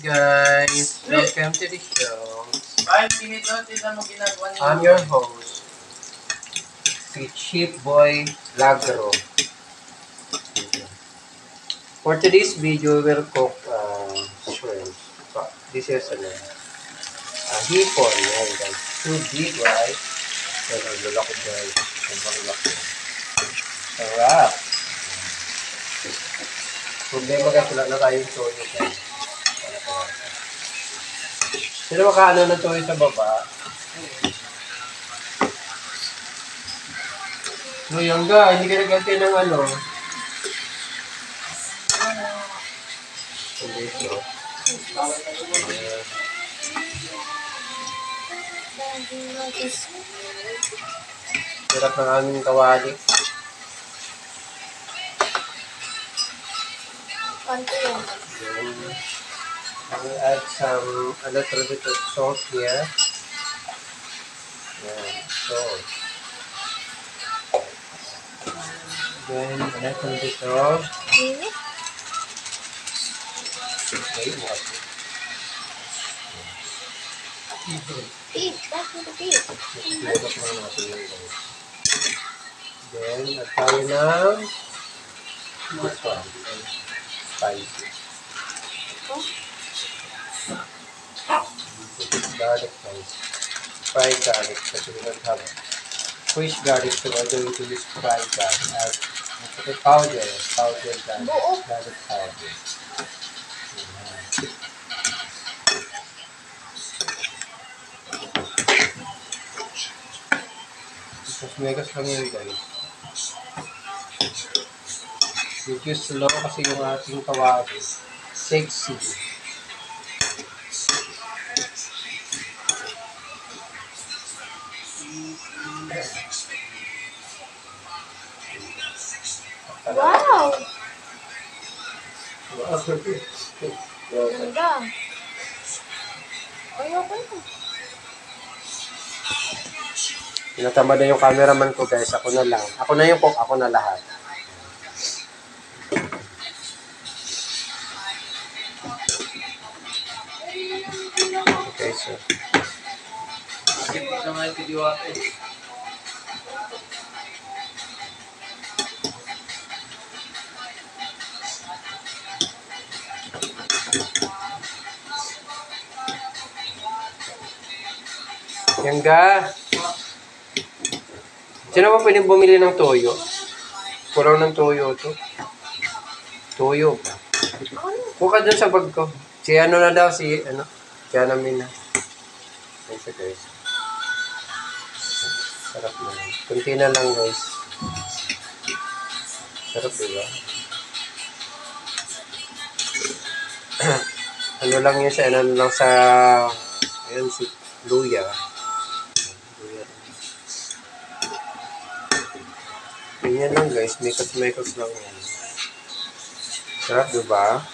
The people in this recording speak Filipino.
guys! Welcome to the show. I'm your host, si Chip Boy Lagro. For today's video, we'll cook shrimp. This is hipon. Yan guys. Too big, right? Yan, ang lalaki guys. Ang laki. Sarap. Problema guys, wala na tayong toyo guys. Sino makaano ng toyo sa baba? No, Yangga, hindi ka naganti ng ano. Hindi ito. Hirap ng aming kawali. I will add a little bit of salt here. Yeah, salt. Then a little bit of Beef, that's what the beef. Then, at tayo ng this one. Spicy. This is garlic rice. Fried garlic, because we don't have fresh garlic, so we're going to use fried garlic. Powder garlic powder. Mas megas lang yun guys. Medyo slow kasi yung ating kawali. Sexy. Wow! Wow. Ganda. Ayoko ito. Tinatamad na yung cameraman ko guys. Ako na lang. Ako na yung cook. Ako na lahat. Okay, so. Yangga. Sino ba pwedeng bumili ng toyo? Kulang ng toyo to. Toyo. Kuka dyan sa bag ko. Si ano na daw, si namin na. Guys. Sarap na. Kunti na lang guys. Sarap diba? Ano lang yun siya, ano lang sa, ayan si luya. Ganyan lang guys, mekos lang yan. Sarap diba?